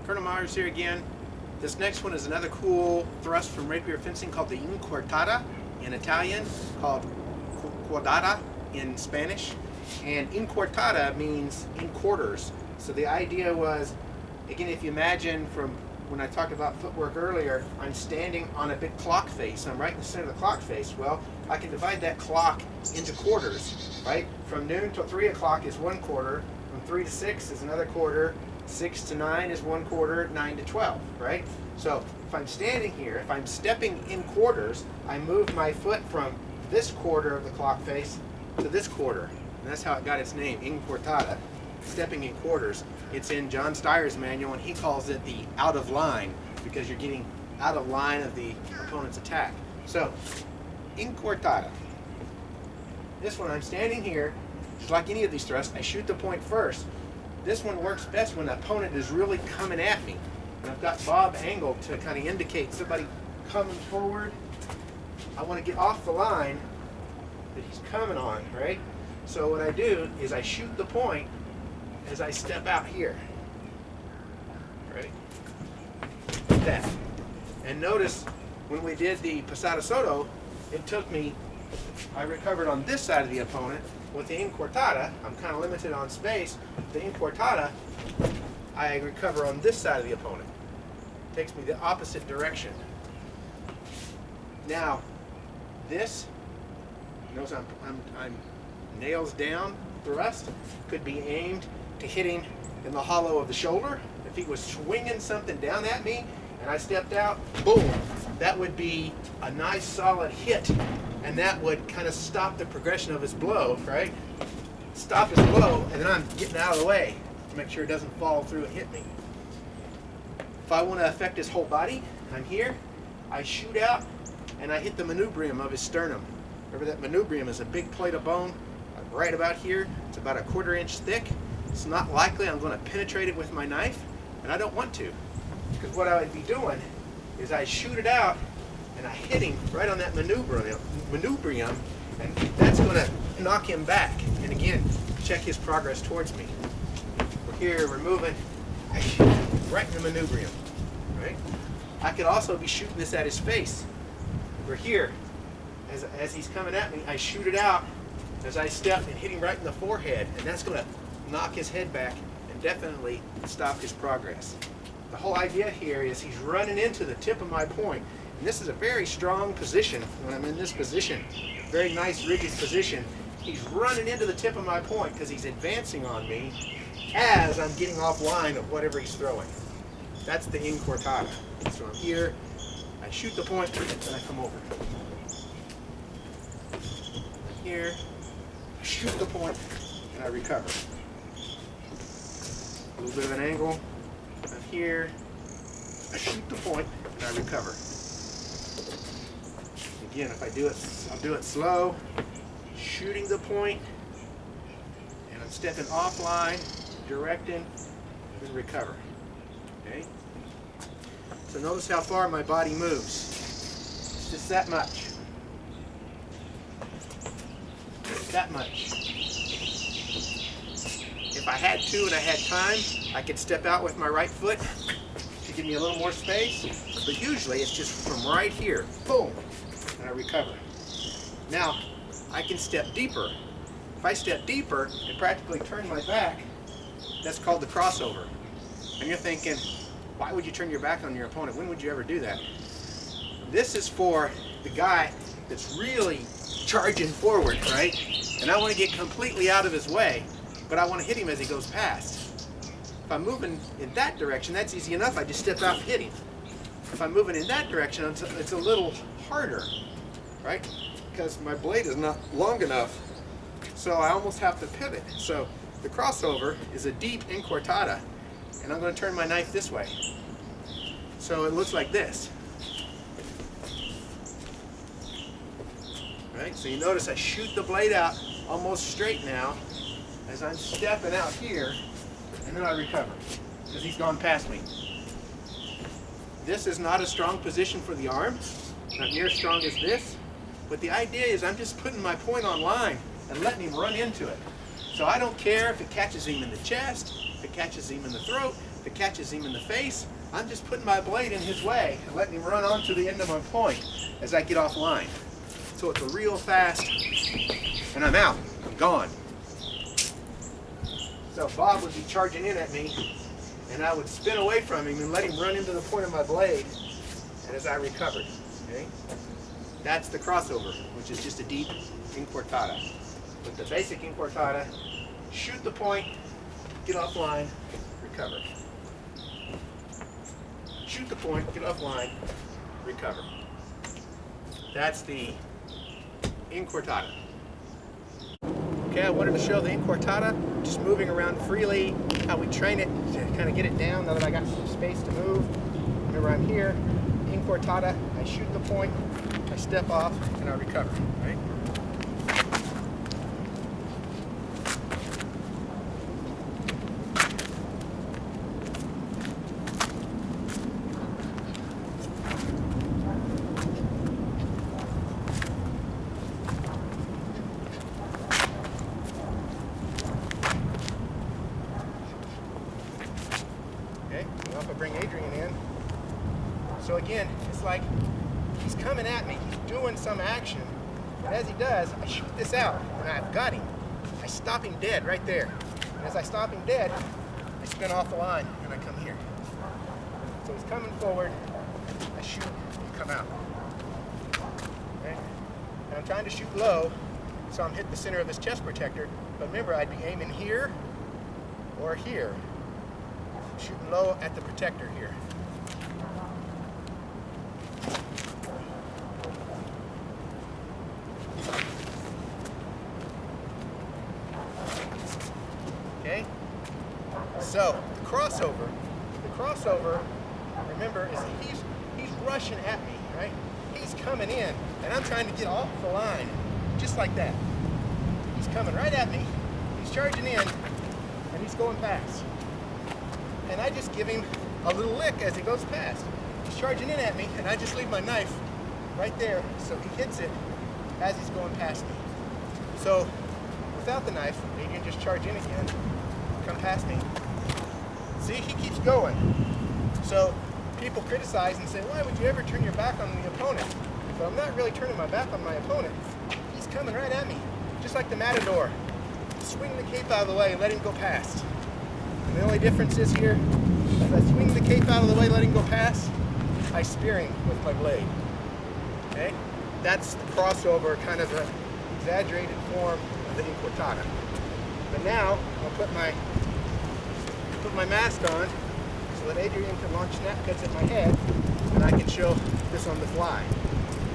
Colonel Myers here again. This next one is another cool thrust from rapier fencing called the Quartata in Italian, called Cuadrada in Spanish. And Quartata means in quarters. So the idea was, again, if you imagine from when I talked about footwork earlier, I'm standing on a big clock face. I'm right in the center of the clock face. Well, I can divide that clock into quarters, right? From noon till 3 o'clock is 1 quarter. From 3 to 6 is another quarter. 6 to 9 is 1 quarter. 9 to 12, right? So if I'm standing here, if I'm stepping in quarters, I move my foot from this quarter of the clock face to this quarter. And that's how it got its name, in quartata, stepping in quarters. It's in John Steyer's manual, and he calls it the out of line, because you're getting out of line of the opponent's attack. So, in quartata, this one I'm standing here, just like any of these thrusts, I shoot the point first. This one works best when the opponent is really coming at me. And I've got Bob angled to kind of indicate somebody coming forward. I want to get off the line that he's coming on, right? So what I do is I shoot the point as I step out here, right? Like that. And notice when we did the Pasada Soto, it took me, I recovered on this side of the opponent. With the in quartata, I'm kind of limited on space. The in quartata, I recover on this side of the opponent. It takes me the opposite direction. Now, this, notice I'm nails down thrust, could be aimed to hit him in the hollow of the shoulder. If he was swinging something down at me and I stepped out, boom, that would be a nice solid hit, and that would kind of stop the progression of his blow, right? Stop his blow, and then I'm getting out of the way to make sure it doesn't fall through and hit me. If I want to affect his whole body, I'm here, I shoot out, and I hit the manubrium of his sternum. Remember that manubrium is a big plate of bone right about here. It's about a 1/4 inch thick. It's not likely I'm going to penetrate it with my knife, and I don't want to, because what I would be doing is I shoot it out and I hit him right on that manubrium, and that's going to knock him back. And again, check his progress towards me. We're here, we're moving, I shoot right in the manubrium, right? I could also be shooting this at his face. We're here, as he's coming at me, I shoot it out as I step and hit him right in the forehead, and that's going to knock his head back and definitely stop his progress. The whole idea here is he's running into the tip of my point, and this is a very strong position. When I'm in this position, very nice rigid position, he's running into the tip of my point because he's advancing on me as I'm getting off line of whatever he's throwing. That's the in quartata. So I'm here, I shoot the point, and I come over. I'm here, I shoot the point, and I recover. A little bit of an angle. I'm here, I shoot the point, and I recover. Again, if I do it, I'll do it slow, shooting the point, and I'm stepping offline, directing, and then recover. Okay? So notice how far my body moves. It's just that much. That much. If I had to and I had time, I could step out with my right foot to give me a little more space, but usually it's just from right here, boom, and I recover. Now, I can step deeper. If I step deeper and practically turn my back, that's called the crossover. And you're thinking, why would you turn your back on your opponent? When would you ever do that? This is for the guy that's really charging forward, right? And I want to get completely out of his way, but I want to hit him as he goes past. If I'm moving in that direction, that's easy enough. I just step out and hit him. If I'm moving in that direction, it's a little harder, right? Because my blade is not long enough, so I almost have to pivot. So the crossover is a deep in quartata, and I'm going to turn my knife this way. So it looks like this. Right? So you notice I shoot the blade out almost straight now as I'm stepping out here, and then I recover because he's gone past me. This is not a strong position for the arm, not near as strong as this, but the idea is I'm just putting my point on line and letting him run into it. So I don't care if it catches him in the chest, if it catches him in the throat, if it catches him in the face, I'm just putting my blade in his way and letting him run on to the end of my point as I get offline. So it's a real fast, and I'm out, I'm gone. So Bob would be charging in at me, and I would spin away from him and let him run into the point of my blade, and as I recovered, okay? That's the crossover, which is just a deep Quartata. With the basic Quartata, shoot the point, get offline, recover. Shoot the point, get offline, recover. That's the Quartata. Okay, I wanted to show the Quartata, just moving around freely, how we train it to kind of get it down now that I got some space to move. Remember, I'm here, Quartata, I shoot the point, I step off, and I recover, right? Bring Adrian in. So again, it's like he's coming at me, he's doing some action, and as he does, I shoot this out, and I've got him. I stop him dead right there. And as I stop him dead, I spin off the line, and I come here. So he's coming forward, I shoot, and come out. Okay? And I'm trying to shoot low, so I'm hitting the center of his chest protector, but remember, I'd be aiming here or here. Shooting low at the protector here. Okay? So, the crossover, remember, is he's rushing at me, right? He's coming in, and I'm trying to get off the line, just like that. He's coming right at me, he's charging in, and he's going past. And I just give him a little lick as he goes past. He's charging in at me, and I just leave my knife right there so he hits it as he's going past me. So without the knife, Adrian just charge in again, come past me. See, he keeps going. So people criticize and say, why would you ever turn your back on the opponent? But I'm not really turning my back on my opponent. He's coming right at me, just like the matador. Swing the cape out of the way and let him go past. And the only difference is here, as I swing the cape out of the way, let him go past, I spear him with my blade. Okay? That's the crossover, kind of an exaggerated form of the Quartata. But now, I'll put my mask on so that Adrian can launch snap cuts at my head, and I can show this on the fly.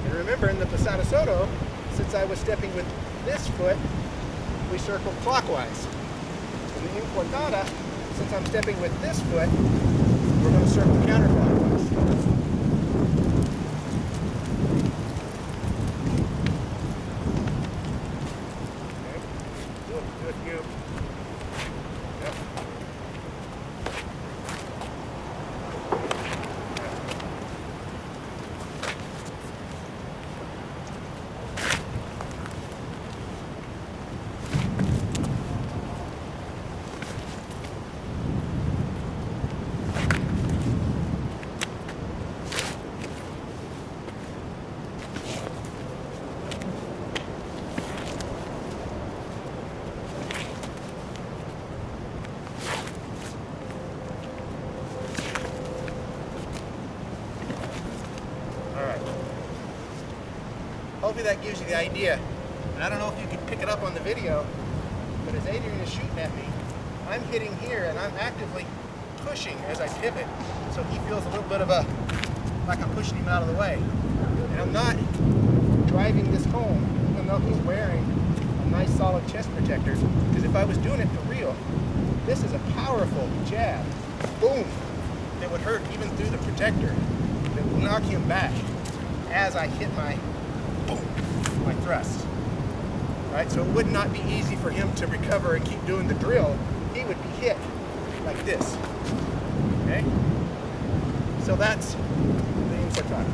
And remember, in the Pasada Soto, since I was stepping with this foot, we circled clockwise. In the Quartata, since I'm stepping with this foot, we're going to circle counterclockwise. Okay. Do it, you. Yep. Hopefully that gives you the idea. And I don't know if you can pick it up on the video, but as Adrian is shooting at me, I'm hitting here and I'm actively pushing as I pivot, so he feels a little bit of like I'm pushing him out of the way. And I'm not driving this home, even though he's wearing a nice solid chest protector, because if I was doing it for real, this is a powerful jab. Boom! That would hurt even through the protector. That would knock him back as I hit my thrust. Right? So it would not be easy for him to recover and keep doing the drill. He would be hit like this. Okay? So that's the Quartata.